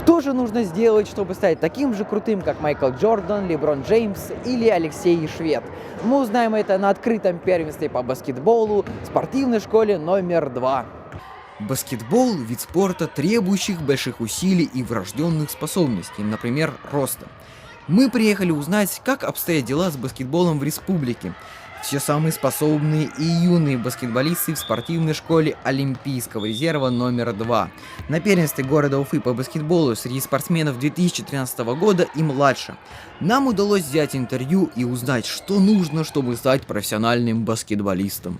Что же нужно сделать, чтобы стать таким же крутым, как Майкл Джордан, Леброн Джеймс или Алексей Швед? Мы узнаем это на открытом первенстве по баскетболу в спортивной школе номер 2. Баскетбол – вид спорта, требующих больших усилий и врожденных способностей, например, роста. Мы приехали узнать, как обстоят дела с баскетболом в республике. Все самые способные и юные баскетболисты в спортивной школе Олимпийского резерва номер 2. На первенстве города Уфы по баскетболу среди спортсменов 2013 года и младше. Нам удалось взять интервью и узнать, что нужно, чтобы стать профессиональным баскетболистом.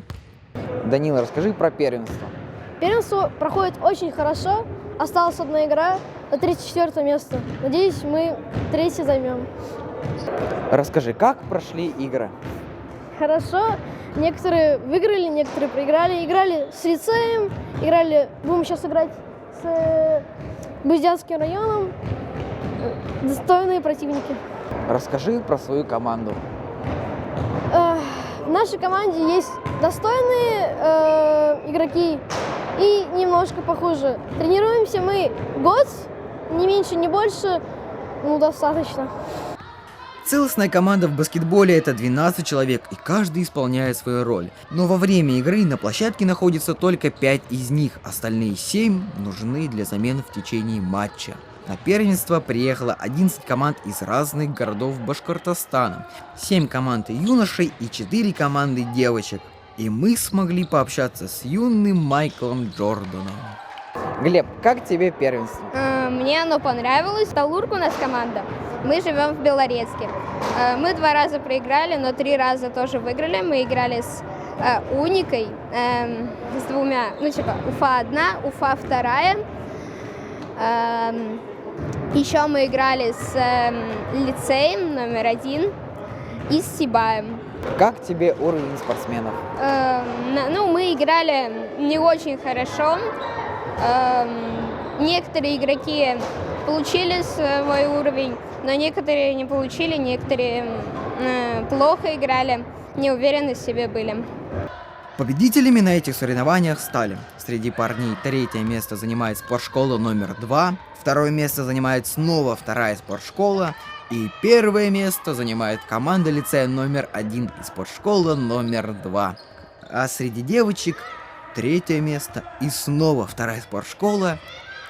Данила, расскажи про первенство. Первенство проходит очень хорошо. Осталась одна игра на 34-е место. Надеюсь, мы 3-е займем. Расскажи, как прошли игры? Хорошо. Некоторые выиграли, некоторые проиграли. Играли с лицеем, будем сейчас играть с Буздянским районом. Достойные противники. Расскажи про свою команду. В нашей команде есть достойные игроки и немножко похуже. Тренируемся мы год, не меньше, не больше, достаточно. Целостная команда в баскетболе – это 12 человек, и каждый исполняет свою роль. Но во время игры на площадке находится только 5 из них, остальные 7 нужны для замены в течение матча. На первенство приехало 11 команд из разных городов Башкортостана, 7 команд юношей и 4 команды девочек. И мы смогли пообщаться с юным Майклом Джорданом. Глеб, как тебе первенство? Мне оно понравилось. Талурка у нас команда. Мы живем в Белорецке. Мы 2 раза проиграли, но 3 раза тоже выиграли. Мы играли с Уникой, с 2, Уфа-1, Уфа-2. Еще мы играли с лицеем номер 1 и с Сибаем. Как тебе уровень спортсменов? Мы играли не очень хорошо. Некоторые игроки получили свой уровень, но некоторые не получили, некоторые плохо играли, не уверены в себе были. Победителями на этих соревнованиях стали: среди парней 3-е место занимает спортшкола номер 2, 2-е место занимает снова 2-я спортшкола, и 1-е место занимает команда лицея номер 1 и спортшкола номер 2. А среди девочек 3-е место и снова 2-я спортшкола.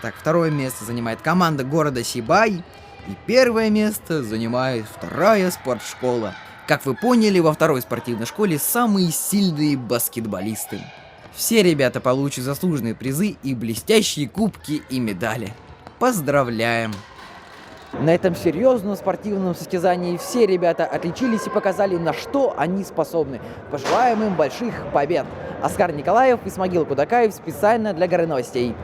Так, 2-е место занимает команда города Сибай, и 1-е место занимает 2-я спортшкола. Как вы поняли, во 2-й спортивной школе самые сильные баскетболисты. Все ребята получат заслуженные призы и блестящие кубки и медали. Поздравляем! На этом серьезном спортивном состязании все ребята отличились и показали, на что они способны. Пожелаем им больших побед! Оскар Николаев, Исмагил Кудакаев специально для Горы Новостей.